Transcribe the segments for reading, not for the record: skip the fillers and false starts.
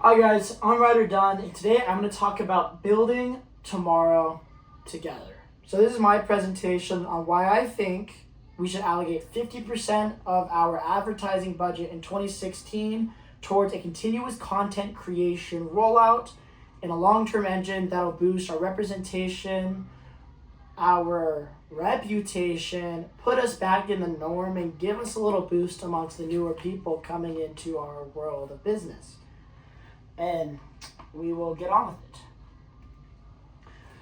Hi guys, I'm Ryder Dunn, and today I'm going to talk about building tomorrow together. So this is my presentation on why I think we should allocate 50% of our advertising budget in 2016 towards a continuous content creation rollout and a long-term engine that'll boost our representation, our reputation, put us back in the norm, and give us a little boost amongst the newer people coming into our world of business. And we will get on with it.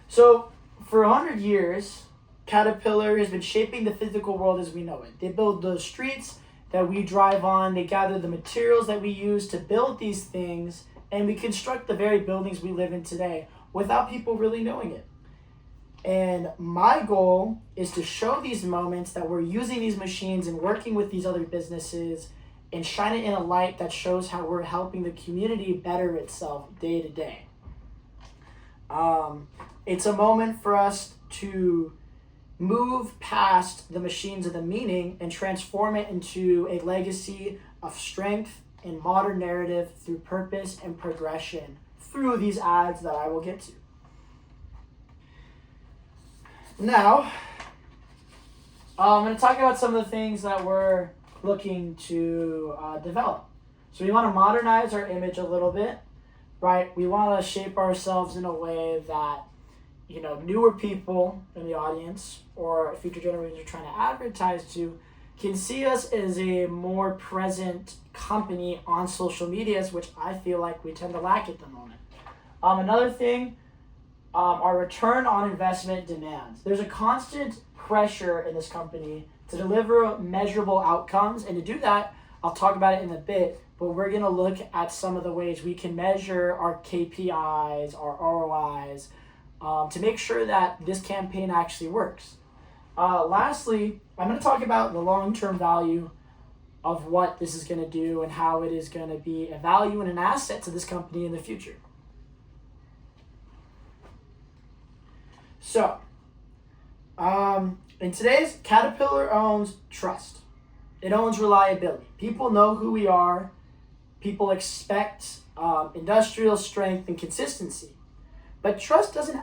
So, for 100 years, Caterpillar has been shaping the physical world as we know it. They build the streets that we drive on, they gather the materials that we use to build these things, and we construct the very buildings we live in today without people really knowing it. And my goal is to show these moments that we're using these machines and working with these other businesses and shine it in a light that shows how we're helping the community better itself day to day. It's a moment for us to move past the machines of the meaning and transform it into a legacy of strength and modern narrative through purpose and progression through these ads that I will get to. Now, I'm going to talk about some of the things that we're looking to develop. So we want to modernize our image a little bit, right? We want to shape ourselves in a way that, newer people in the audience or future generations are trying to advertise to can see us as a more present company on social medias, which I feel like we tend to lack at the moment. Another thing, our return on investment demands. There's a constant pressure in this company to deliver measurable outcomes, and to do that, I'll talk about it in a bit, but we're going to look at some of the ways we can measure our KPIs, our ROIs, to make sure that this campaign actually works. Lastly, I'm going to talk about the long-term value of what this is going to do and how it is going to be a value and an asset to this company in the future. So, in today's, Caterpillar owns trust. It owns reliability. People know who we are. People expect industrial strength and consistency. But trust doesn't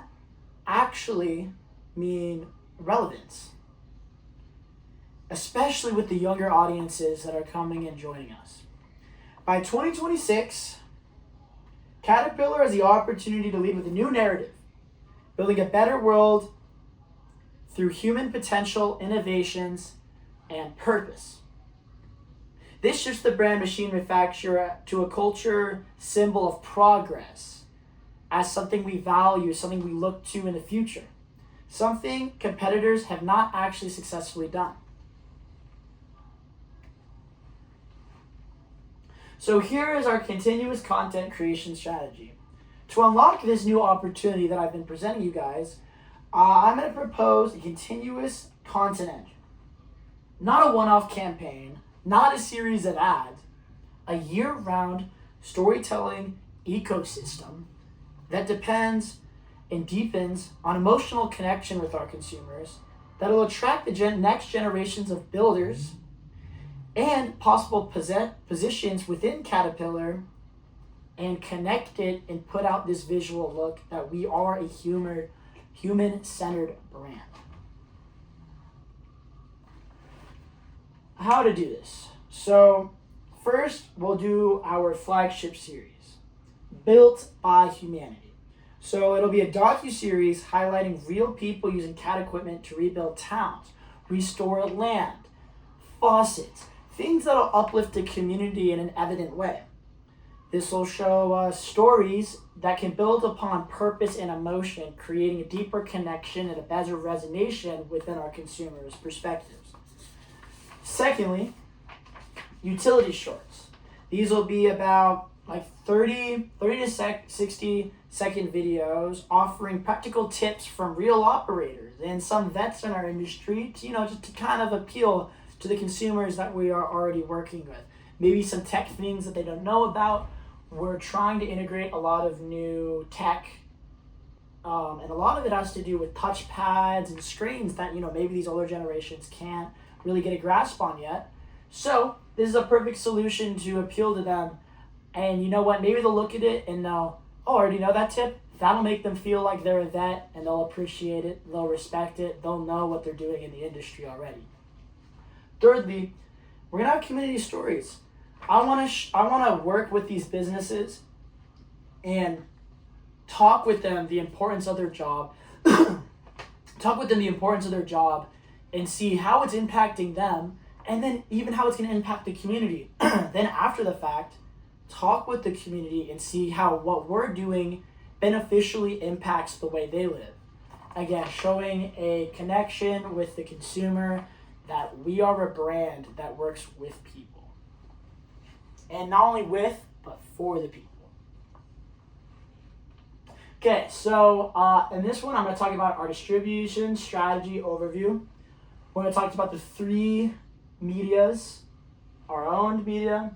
actually mean relevance, especially with the younger audiences that are coming and joining us. By 2026, Caterpillar has the opportunity to lead with a new narrative, building a better world through human potential, innovations, and purpose. This shifts the brand machine manufacturer to a culture symbol of progress as something we value, something we look to in the future, something competitors have not actually successfully done. So here is our continuous content creation strategy. To unlock this new opportunity that I've been presenting you guys, I'm going to propose a continuous content engine. Not a one-off campaign, not a series of ads, a year-round storytelling ecosystem that depends and deepens on emotional connection with our consumers, that will attract the next generations of builders and possible positions within Caterpillar, and connect it and put out this visual look that we are a human-centered brand. How to do this? So first, we'll do our flagship series, Built by Humanity. So it'll be a docu-series highlighting real people using CAT equipment to rebuild towns, restore land, faucets, things that'll uplift the community in an evident way. This will show stories that can build upon purpose and emotion, creating a deeper connection and a better resonation within our consumers' perspectives. Secondly, utility shorts. These will be about 30 to 60 second videos offering practical tips from real operators and some vets in our industry to, just to kind of appeal to the consumers that we are already working with. Maybe some tech things that they don't know about. We're trying to integrate a lot of new tech, and a lot of it has to do with touch pads and screens that, maybe these older generations can't really get a grasp on yet. So this is a perfect solution to appeal to them And you know what? Maybe they'll look at it and know, oh, I already know that tip. That'll make them feel like they're a vet, and they'll appreciate it. They'll respect it. They'll know what they're doing in the industry already. Thirdly, we're gonna have community stories. I wanna work with these businesses and talk with them the importance of their job. Talk with them the importance of their job, and see how it's impacting them, and then even how it's gonna impact the community. Then after the fact, talk with the community and see how what we're doing beneficially impacts the way they live. Again, showing a connection with the consumer, that we are a brand that works with people. And not only with, but for the people. Okay, so in this one, I'm going to talk about our distribution strategy overview. We're going to talk about the 3 medias: our owned media,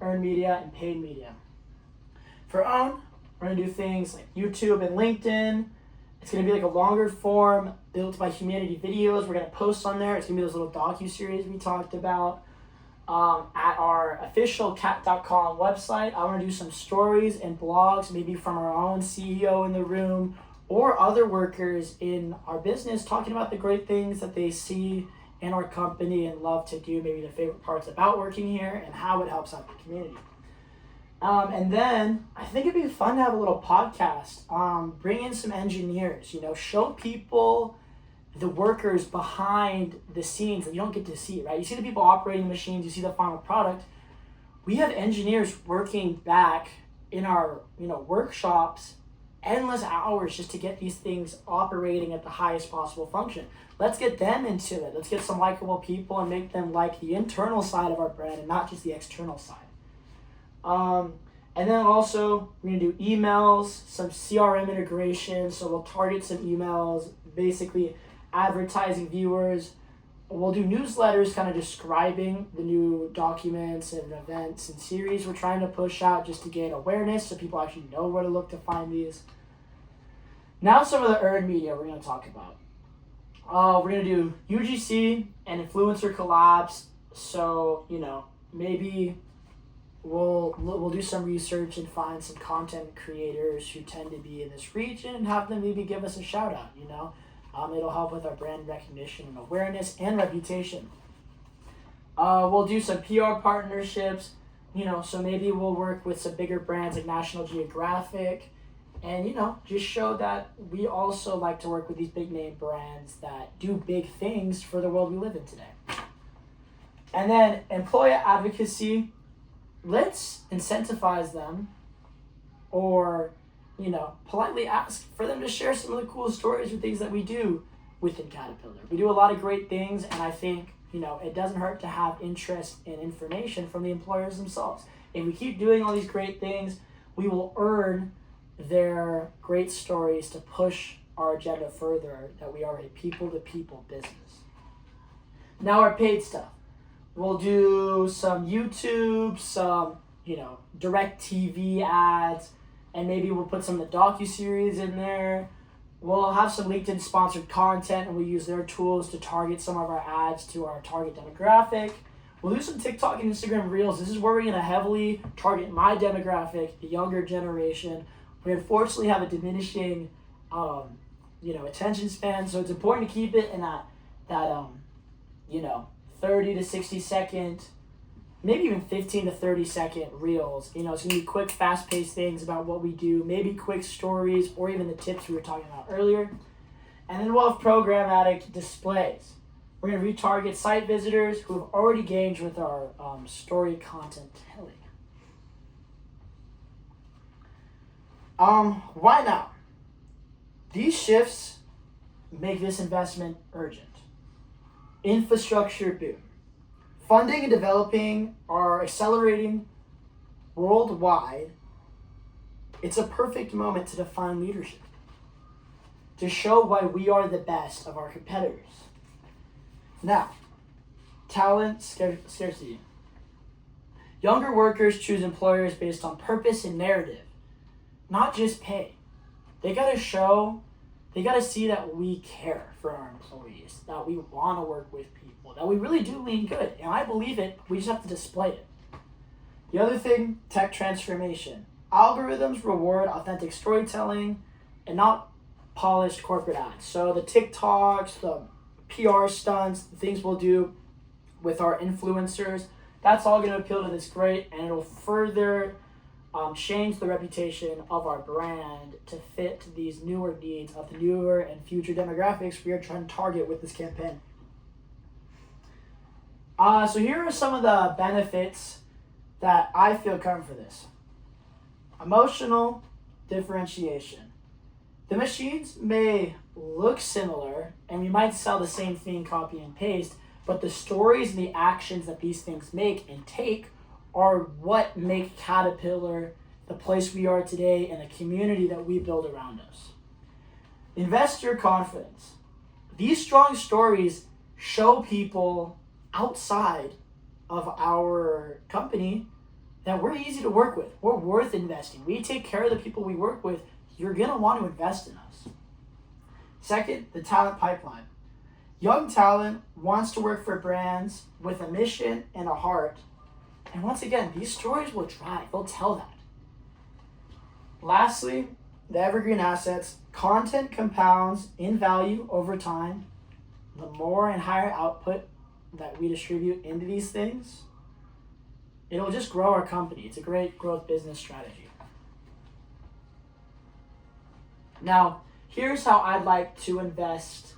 earned media, and paid media. For owned, we're going to do things like YouTube and LinkedIn. It's going to be like a longer form built by humanity videos. We're going to post on there. It's going to be those little docu-series we talked about. At our official cat.com website, I want to do some stories and blogs, maybe from our own CEO in the room or other workers in our business, talking about the great things that they see in our company and love to do, maybe the favorite parts about working here and how it helps out the community. And then I think it'd be fun to have a little podcast. Bring in some engineers, show people the workers behind the scenes that you don't get to see, right? You see the people operating the machines, you see the final product. We have engineers working back in our, workshops, endless hours just to get these things operating at the highest possible function. Let's get them into it. Let's get some likable people and make them like the internal side of our brand and not just the external side. And then also we're gonna do emails, some CRM integration. So we'll target some emails, basically advertising viewers. We'll do newsletters kind of describing the new documents and events and series we're trying to push out just to gain awareness so people actually know where to look to find these. Now some of the earned media we're gonna talk about. We're gonna do UGC and influencer collabs. So, maybe we'll do some research and find some content creators who tend to be in this region and have them maybe give us a shout out, It'll help with our brand recognition and awareness and reputation. We'll do some PR partnerships, so maybe we'll work with some bigger brands like National Geographic and, just show that we also like to work with these big name brands that do big things for the world we live in today. And then employer advocacy. Let's incentivize them or, politely ask for them to share some of the cool stories or things that we do within Caterpillar. We do a lot of great things, and I think, it doesn't hurt to have interest and information from the employers themselves. If we keep doing all these great things, we will earn their great stories to push our agenda further, that we are a people-to-people business. Now our paid stuff. We'll do some YouTube, some, direct TV ads, and maybe we'll put some of the docu-series in there. We'll have some LinkedIn sponsored content, and we use their tools to target some of our ads to our target demographic. We'll do some TikTok and Instagram Reels. This is where we're going to heavily target my demographic, the younger generation. We unfortunately have a diminishing, attention span, so it's important to keep it in that 30 to 60 second, maybe even 15 to 30 second reels. It's going to be quick, fast-paced things about what we do, maybe quick stories or even the tips we were talking about earlier. And then we'll have programmatic displays. We're going to retarget site visitors who have already engaged with our story content telling. Why now? These shifts make this investment urgent. Infrastructure boom. Funding and developing are accelerating worldwide. It's a perfect moment to define leadership, to show why we are the best of our competitors. Now, talent scarcity. Younger workers choose employers based on purpose and narrative, not just pay. They gotta see that we care for our employees, that we want to work with people, that we really do mean good. And I believe it, we just have to display it. The other thing, tech transformation. Algorithms reward authentic storytelling and not polished corporate ads. So the TikToks, the PR stunts, the things we'll do with our influencers, that's all going to appeal to this great, and it'll further change the reputation of our brand to fit these newer needs of the newer and future demographics we are trying to target with this campaign. So here are some of the benefits that I feel come for this. Emotional differentiation. The machines may look similar and we might sell the same thing copy and paste, but the stories and the actions that these things make and take are what make Caterpillar the place we are today and the community that we build around us. Investor confidence. These strong stories show people outside of our company that we're easy to work with. We're worth investing. We take care of the people we work with. You're going to want to invest in us. Second, the talent pipeline. Young talent wants to work for brands with a mission and a heart. And once again, these stories will drive. They'll tell that. Lastly, the evergreen assets. Content compounds in value over time. The more and higher output that we distribute into these things, it'll just grow our company. It's a great growth business strategy. Now, here's how I'd like to invest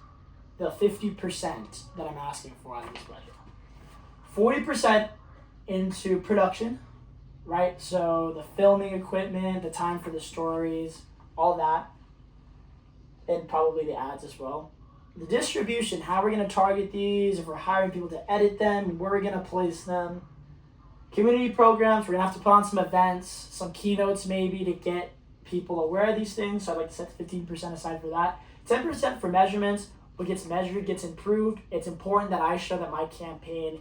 the 50% that I'm asking for out of this budget. 40% into production, right? So the filming equipment, the time for the stories, all that, and probably the ads as well. The distribution, how we're going to target these, if we're hiring people to edit them, where we're going to place them. Community programs, we're going to have to put on some events, some keynotes maybe to get people aware of these things. So I'd like to set 15% aside for that. 10% for measurements. What gets measured gets improved. It's important that I show that my campaign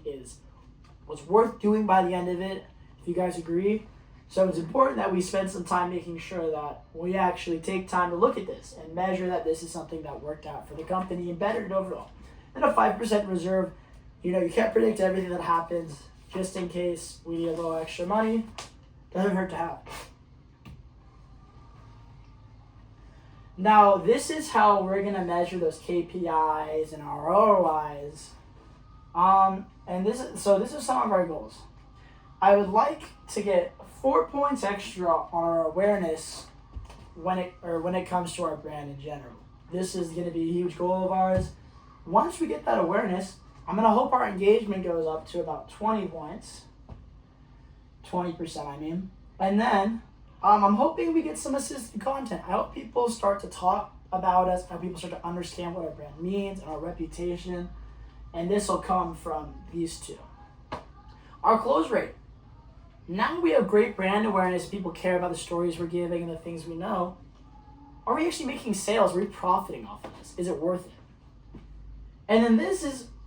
was worth doing by the end of it, if you guys agree. So it's important that we spend some time making sure that we actually take time to look at this and measure that this is something that worked out for the company and bettered it overall. And a 5% reserve. You can't predict everything that happens. Just in case we need a little extra money, doesn't hurt to have. Now, this is how we're going to measure those KPIs and our ROIs. And this is some of our goals. I would like to get 4 points extra on our awareness when it comes to our brand in general. This is going to be a huge goal of ours. Once we get that awareness, I'm going to hope our engagement goes up to about 20 points. 20%, I mean. And then I'm hoping we get some assisted content. I hope people start to talk about us. I hope people start to understand what our brand means and our reputation. And this will come from these two. Our close rate. Now we have great brand awareness. People care about the stories we're giving and the things we know. Are we actually making sales? Are we profiting off of this? Is it worth it? And then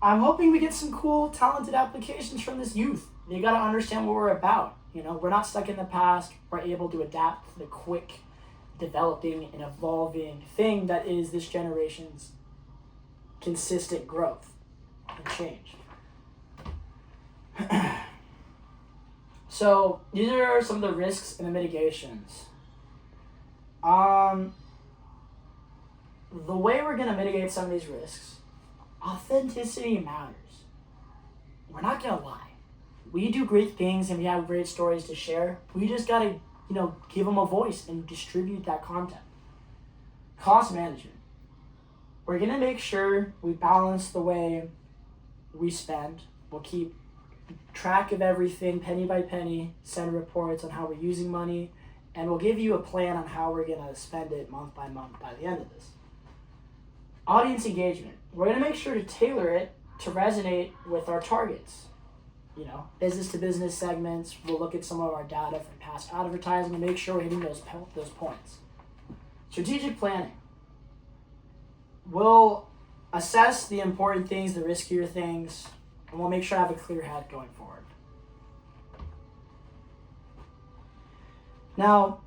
I'm hoping we get some cool, talented applications from this youth. You got to understand what we're about. We're not stuck in the past. We're able to adapt to the quick, developing, and evolving thing that is this generation's consistent growth and change. So these are some of the risks and the mitigations. The way we're going to mitigate some of these risks, authenticity matters. We're not going to lie. We do great things and we have great stories to share. We just got to, give them a voice and distribute that content. Cost management. We're going to make sure we balance the way we spend. We'll keep track of everything penny by penny, send reports on how we're using money, and we'll give you a plan on how we're going to spend it month by month by the end of this. Audience engagement. We're going to make sure to tailor it to resonate with our targets. Business to business segments. We'll look at some of our data from past advertising and make sure we're hitting those points. Strategic planning. We'll assess the important things, the riskier things, and we'll make sure I have a clear head going forward. Now,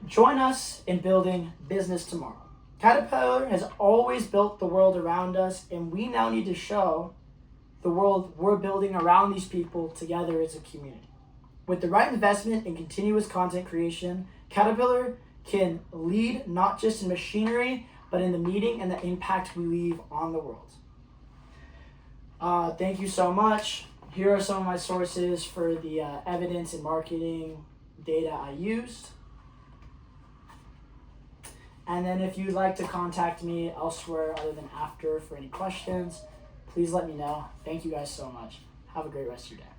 join us in building business tomorrow. Caterpillar has always built the world around us, and we now need to show the world we're building around these people together as a community. With the right investment in continuous content creation, Caterpillar can lead not just in machinery, but in the meaning and the impact we leave on the world. Thank you so much. Here are some of my sources for the evidence and marketing data I used. And then if you'd like to contact me elsewhere other than after for any questions, please let me know. Thank you guys so much. Have a great rest of your day.